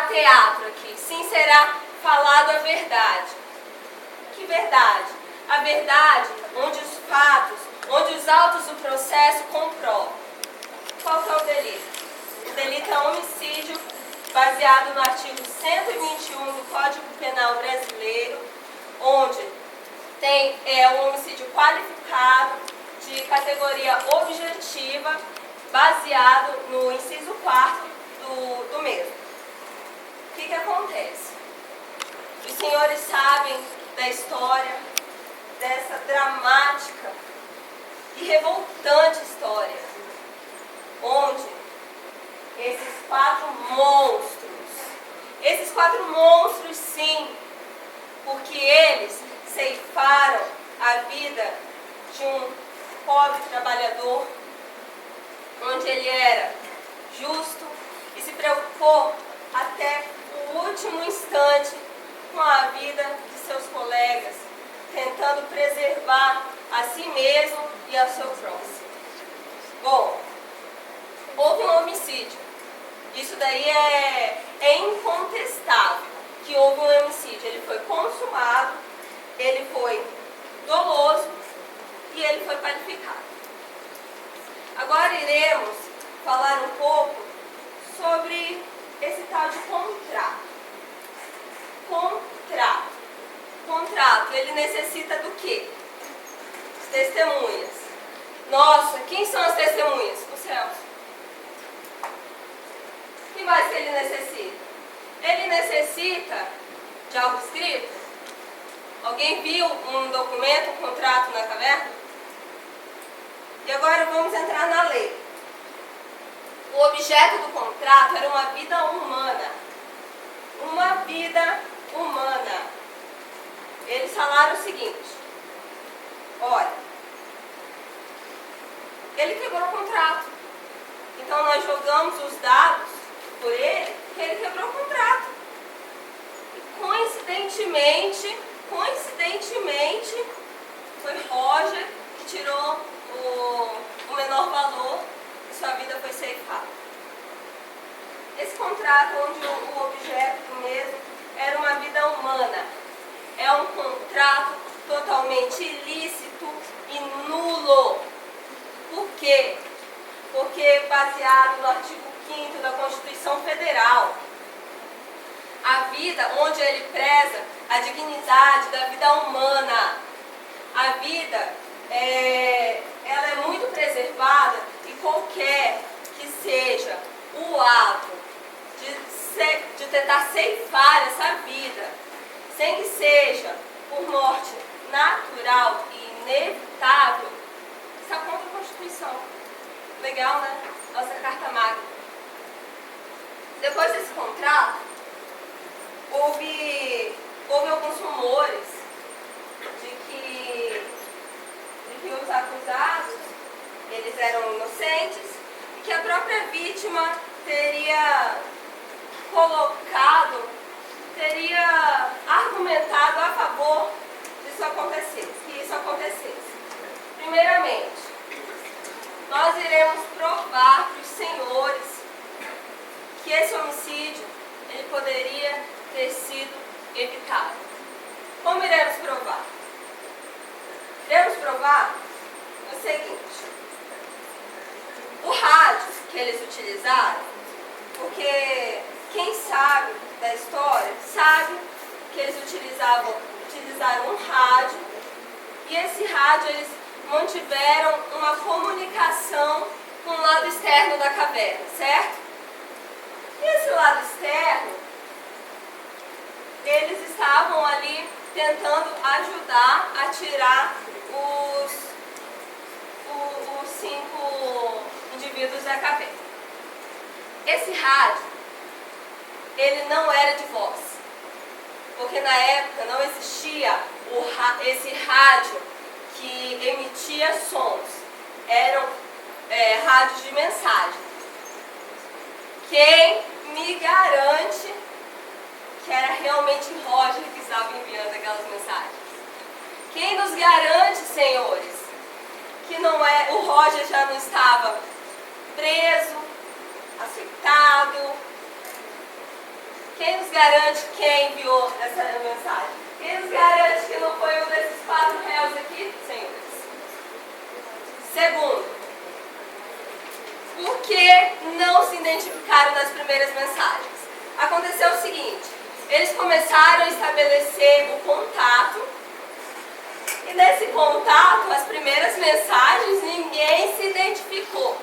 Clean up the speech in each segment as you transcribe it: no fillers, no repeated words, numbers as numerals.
será teatro aqui, sim será falado a verdade. Que verdade? A verdade onde os fatos, onde os autos do processo comprovam. Qual que é o delito? O delito é homicídio, baseado no artigo 121 do Código Penal Brasileiro, onde tem um homicídio qualificado de categoria objetiva, baseado no inciso 4º do mesmo. O que acontece? Os senhores sabem da história, dessa dramática e revoltante história, onde esses quatro monstros sim, porque eles ceifaram a vida de um pobre trabalhador, onde ele era justo e se preocupou até o último instante com a vida de seus colegas, tentando preservar a si mesmo e ao seu próximo. Bom, houve um homicídio. Isso daí é incontestável, que houve um homicídio. Ele foi consumado, ele foi doloso e ele foi qualificado. Agora iremos falar um pouco sobre esse tal de contrato. Contrato, ele necessita do quê? Testemunhas. Nossa, quem são as testemunhas? O Celso. O que mais que ele necessita? Ele necessita de algo escrito? Alguém viu um documento, um contrato na caverna? E agora vamos entrar na lei. O objeto do contrato era uma vida humana. Uma vida humana. Eles falaram o seguinte: olha, ele quebrou o contrato. Então nós jogamos os dados por ele, que ele quebrou o contrato. E coincidentemente, foi Roger que tirou o menor valor e sua vida foi ceifada. Esse contrato, onde o objeto do mesmo era uma vida humana, é um contrato totalmente ilícito e nulo. Por quê? Porque baseado no artigo 5º da Constituição Federal, a vida onde ele preza a dignidade da vida humana, a vida ela é muito preservada e qualquer que seja o ato de tentar ceifar essa vida, sem que seja por morte natural e inevitável, está contra a Constituição. Legal, né? Nossa Carta Magna. Depois desse contrato, houve alguns rumores de que os acusados eles eram inocentes e que a própria vítima teria argumentado a favor que isso acontecesse. Primeiramente, nós iremos provar para os senhores que esse homicídio ele poderia ter sido evitado. Como iremos provar? Iremos provar o seguinte: o rádio que eles utilizaram, porque quem sabe da história sabe que eles utilizaram um rádio, e esse rádio eles mantiveram uma comunicação com o lado externo da caverna, certo? E esse lado externo, eles estavam ali tentando ajudar a tirar os 5 indivíduos da caverna. Esse rádio, ele não era de voz, porque na época não existia esse rádio que emitia sons, eram rádios de mensagem. Quem me garante que era realmente Roger que estava enviando aquelas mensagens? Quem nos garante, senhores, que o Roger já não estava preso, açoitado? garante quem enviou essa mensagem? Quem nos garante que não foi um desses 4 réus aqui, senhores? Segundo, por que não se identificaram nas primeiras mensagens? Aconteceu o seguinte, eles começaram a estabelecer o contato, e nesse contato, as primeiras mensagens, ninguém se identificou.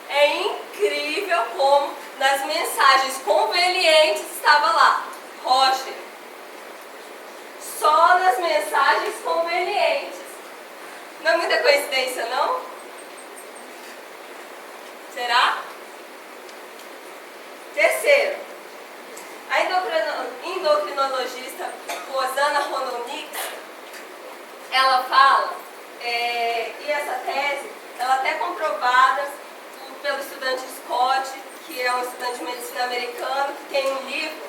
É incrível como nas mensagens convenientes estava lá, Roger. Só nas mensagens convenientes. Não é muita coincidência, não? Será? Terceiro, a endocrinologista Rosana Rononix, ela fala, e essa tese, ela até comprovada pelo estudante Scott, que é um estudante de medicina americano, que tem um livro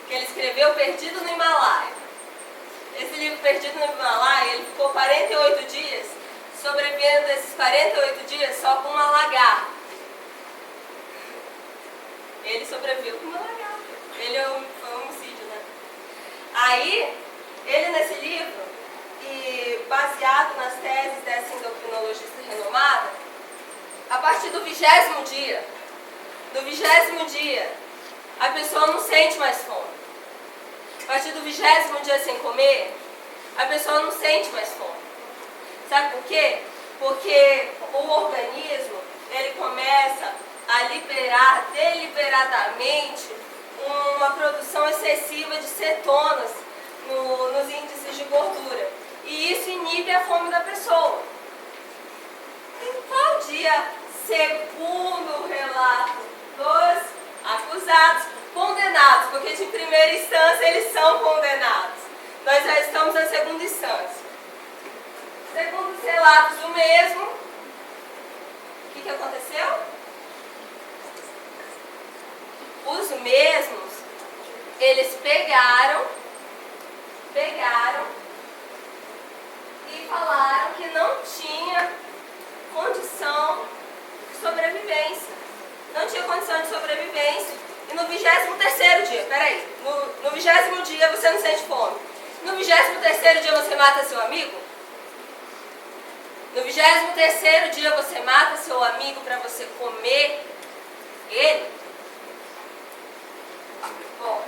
que ele escreveu, Perdido no Himalaia. Esse livro, Perdido no Himalaia, ele ficou 48 dias, sobrevivendo esses 48 dias só com uma lagarta. Ele sobreviveu com uma lagarta. Ele foi um homicídio, né? Aí, ele nesse livro, e baseado nas teses dessa endocrinologista renomada, a partir do 20º dia, a pessoa não sente mais fome. A partir do 20º dia sem comer, a pessoa não sente mais fome. Sabe por quê? Porque o organismo, ele começa a liberar deliberadamente uma produção excessiva de cetonas nos índices de gordura. E isso inibe a fome da pessoa. Em qual dia, segundo o relato dos acusados, condenados, porque de primeira instância eles são condenados. Nós já estamos na segunda instância. Segundo os relatos do mesmo, o que aconteceu? Os mesmos, eles pegaram e falaram que não tinha condição de sobrevivência. Não tinha condição de sobrevivência. E no 23º dia, peraí, no 20º dia você não sente fome. No 23º dia você mata seu amigo? No 23º dia você mata seu amigo para você comer ele? Bom,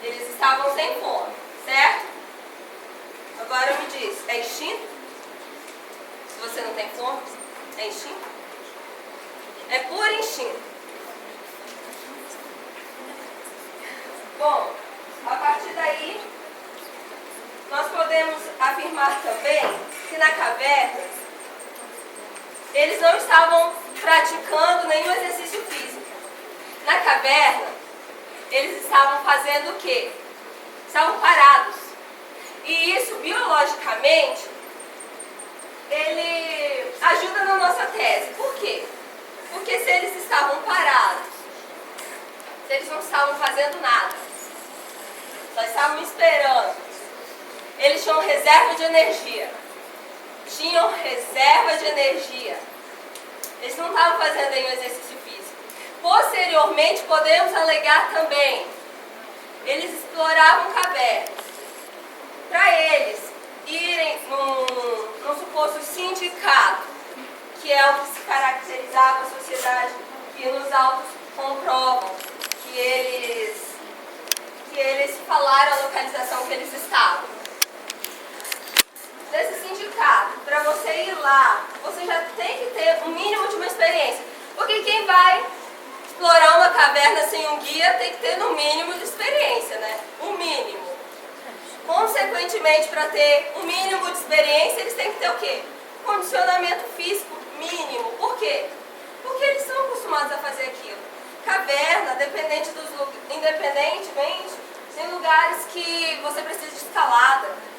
eles estavam sem fome, certo? Agora me diz, é instinto? Se você não tem fome, é instinto? É puro instinto. Bom, a partir daí, nós podemos afirmar também que na caverna, eles não estavam praticando nenhum exercício físico. Na caverna, eles estavam fazendo o quê? Estavam parados. E isso, biologicamente, ele ajuda na nossa tese. Por quê? Porque se eles estavam parados, se eles não estavam fazendo nada, só estavam esperando, eles tinham reserva de energia. Eles não estavam fazendo nenhum exercício físico. Posteriormente, podemos alegar também, eles exploravam cavernas. Para eles irem num suposto sindicato, que é o que se caracterizava a sociedade, que nos autos comprovam que eles falaram a localização que eles estavam. Nesse sindicato, para você ir lá, você já tem que ter um mínimo de uma experiência. Porque quem vai explorar uma caverna sem um guia tem que ter no mínimo de experiência, né? O mínimo. Consequentemente, para ter um mínimo de experiência, eles têm que ter o quê? Condicionamento físico mínimo. Por quê? Porque eles são acostumados a fazer aquilo. Caverna, independentemente, tem lugares que você precisa de escalada.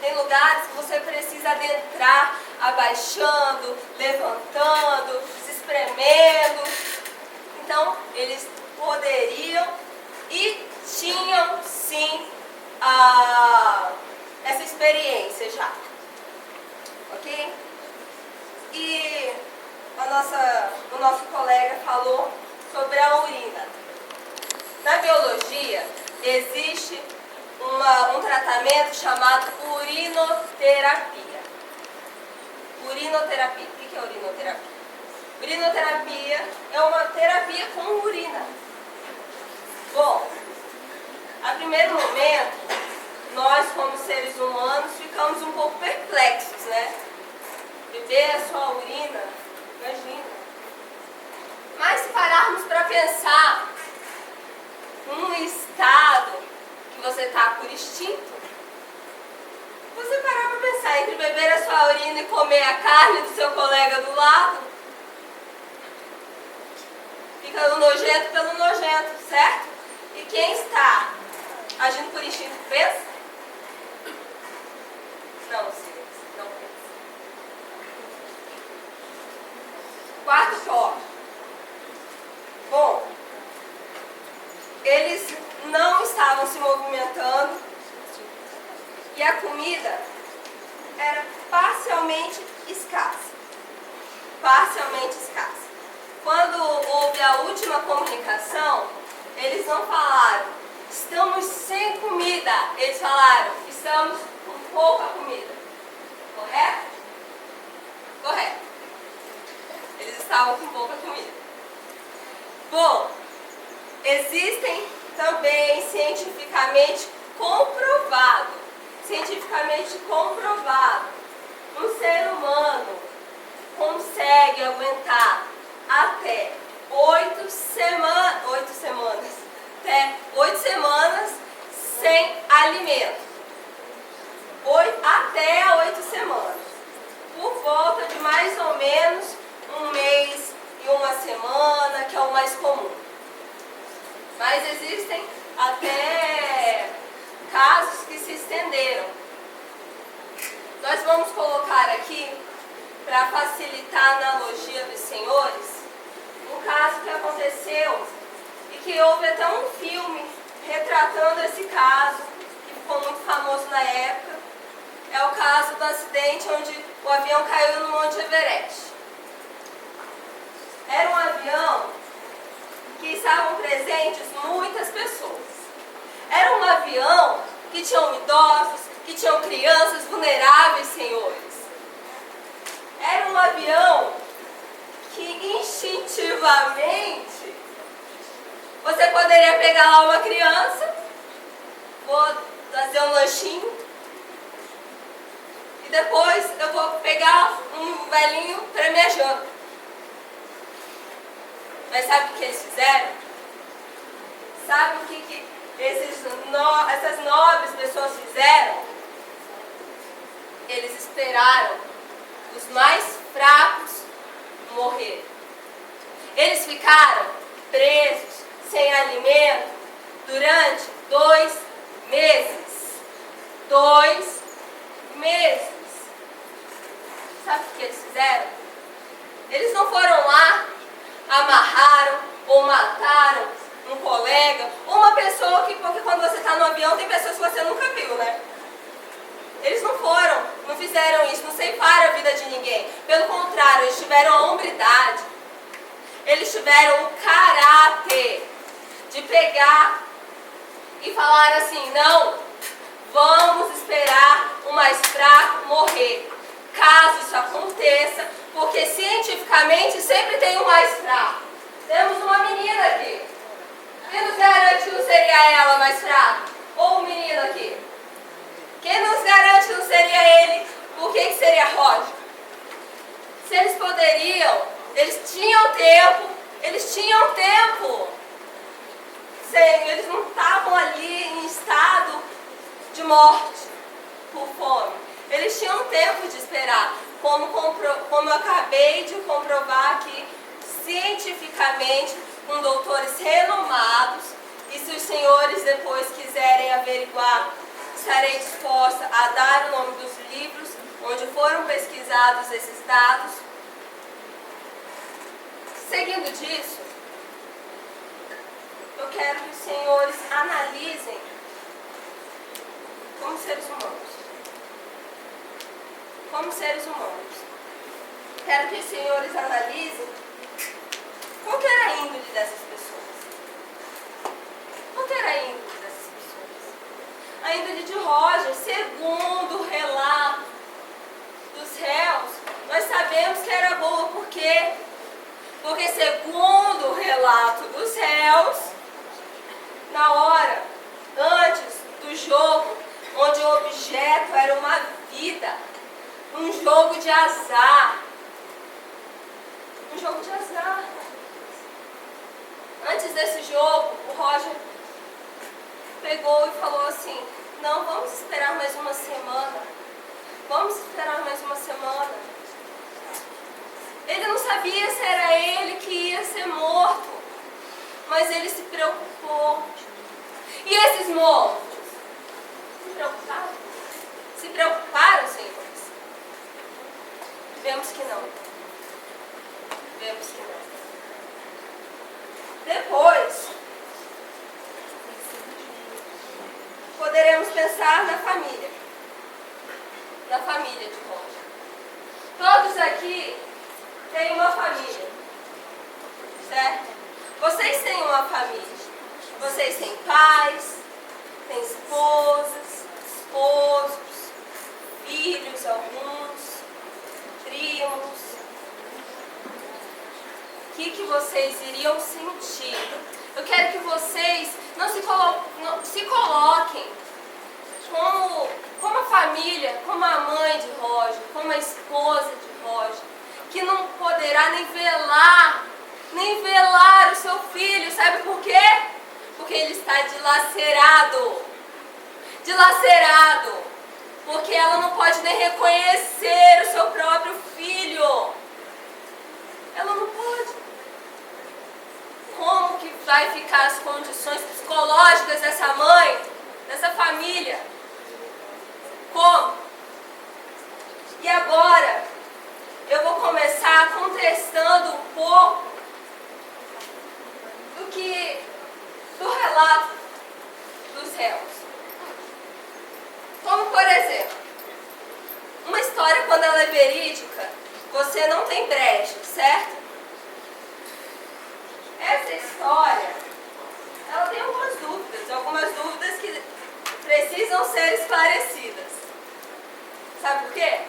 Tem lugares que você precisa adentrar, abaixando, levantando, se espremendo. Então, eles poderiam e tinham, sim, essa experiência já. Ok? E o nosso colega falou sobre a urina. Na biologia, tratamento chamado urinoterapia. Urinoterapia. O que é urinoterapia? Urinoterapia é uma terapia com urina. Bom, a primeiro momento, nós como seres humanos ficamos um pouco perplexos, né? Beber a sua urina, imagina. Mas se pararmos para pensar num estado que você está por instinto, você parar para pensar entre beber a sua urina e comer a carne do seu colega do lado, fica o nojento pelo nojento, certo? E quem está agindo por instinto pensa? Não, senhores, não pensa. Quarto tópico. Bom, eles não estavam se movimentando e a comida era parcialmente escassa. Parcialmente escassa. Quando houve a última comunicação, eles não falaram, estamos sem comida. Eles falaram, estamos com pouca comida. Correto? Correto. Eles estavam com pouca comida. Bom, existem também cientificamente comprovado, um ser humano consegue aguentar até 8 semanas sem alimento. Até 8 semanas. Por volta de mais ou menos um mês e uma semana, que é o mais comum. Mas existem até casos que se estenderam. Nós vamos colocar aqui, para facilitar a analogia dos senhores, um caso que aconteceu e que houve até um filme retratando esse caso, que ficou muito famoso na época. É o caso do acidente onde o avião caiu no Monte Everest. Era um avião que estavam presentes muitas pessoas. Era um avião que tinham idosos, que tinham crianças vulneráveis, senhores. Era um avião que instintivamente você poderia pegar lá uma criança, vou trazer um lanchinho, e depois eu vou pegar um velhinho para minha janta. Mas sabe o que eles fizeram? Sabe o que essas nobres pessoas fizeram? Eles esperaram os mais fracos morrer. Eles ficaram presos, sem alimento, durante 2 meses. 2 meses. Sabe o que eles fizeram? Eles não foram lá, amarraram ou mataram um colega, ou uma pessoa que, porque quando você está no avião tem pessoas que você nunca viu, né? Eles não fizeram isso, não ceifaram a vida de ninguém. Pelo contrário, eles tiveram a hombridade, eles tiveram o caráter de pegar e falar assim, não, vamos esperar o mais fraco morrer. Caso isso aconteça, porque cientificamente sempre tem o mais fraco. Temos uma menina aqui. Quem nos garante que não seria ela mais fraca? Ou o menino aqui? Quem nos garante que não seria ele? Por que seria Roger? Se eles poderiam, eles tinham tempo. Senhor, eles não estavam ali em estado de morte por fome. Eles tinham tempo de esperar, como eu acabei de comprovar aqui, cientificamente, com doutores renomados, e se os senhores depois quiserem averiguar, estarei disposta a dar o nome dos livros onde foram pesquisados esses dados. Seguindo disso, eu quero que os senhores analisem como seres humanos. Quero que os senhores analisem qual que era a índole dessas pessoas. A índole de Roger Roger, segundo o relato dos réus, nós sabemos que era boa. Por quê? Porque segundo o relato dos réus, na hora, antes do jogo, onde o objeto era uma vida, um jogo de azar. Um jogo de azar. Antes desse jogo, o Roger pegou e falou assim: não, vamos esperar mais uma semana. Vamos esperar mais uma semana. Ele não sabia se era ele que ia ser morto, mas ele se preocupou. E esses mortos se preocuparam? Se preocuparam, senhores? Vemos que não. Vemos que não. Depois, poderemos pensar na família. Na família de Roger. Todos aqui têm uma família, certo? Vocês têm uma família. Vocês têm pais, têm esposas, esposos, filhos, alguns, primos. O que vocês iriam sentir? Eu quero que vocês não se coloquem como a família, como a mãe de Roger, como a esposa de Roger, que não poderá nem velar o seu filho. Sabe por quê? Porque ele está dilacerado. Dilacerado. Porque ela não pode nem reconhecer o seu próprio filho. Ela não pode. Como que vai ficar as condições psicológicas dessa mãe, dessa família? Como? E agora, eu vou começar contestando um pouco do relato dos réus. Como, por exemplo, uma história, quando ela é verídica, você não tem brecha, certo? Essa história, ela tem algumas dúvidas que precisam ser esclarecidas. Sabe por quê?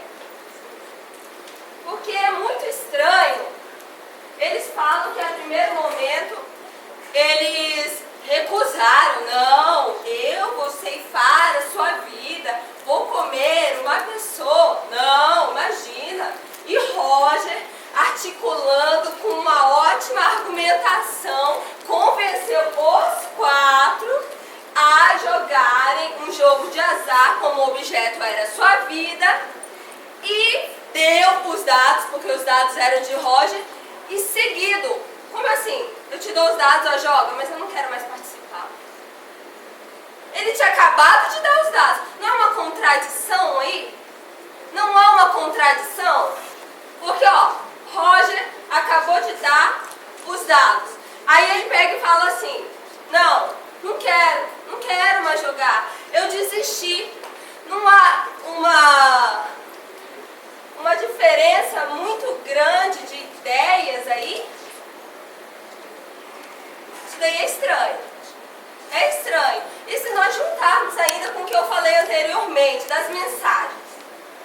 Porque é muito estranho. Eles falam que a primeiro momento eles recusaram. Não, eu vou ceifar a sua vida, vou comer uma pessoa. Não, imagina. E Roger, articulando com uma ótima argumentação, convenceu os 4 a jogarem um jogo de azar, como o objeto era sua vida, e deu os dados, porque os dados eram de Roger, e seguido. Como assim? Eu te dou os dados, ó, joga, mas eu não quero mais participar. Ele tinha acabado de dar os dados. Não é uma contradição aí? Não há uma contradição? Porque, ó, Roger acabou de dar os dados. Aí ele pega e fala assim: não quero mais jogar. Eu desisti. Não há uma diferença muito grande de ideias aí? Isso daí é estranho. É estranho. E se nós juntarmos ainda com o que eu falei anteriormente, das mensagens?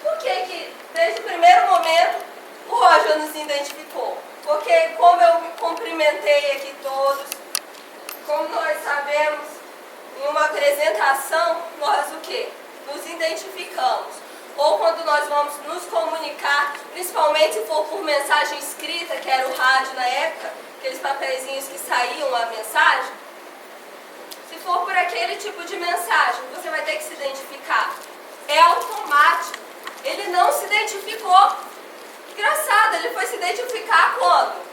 Por que desde o primeiro momento o Roger nos identificou? Porque, como eu me cumprimentei aqui todos, como nós sabemos, em uma apresentação, nós o quê? Nos identificamos. Ou quando nós vamos nos comunicar, principalmente se for por mensagem escrita, que era o rádio na época, aqueles papeizinhos que saíam a mensagem, se for por aquele tipo de mensagem, você vai ter que se identificar. É automático. Ele não se identificou. Engraçado, ele foi se identificar quando?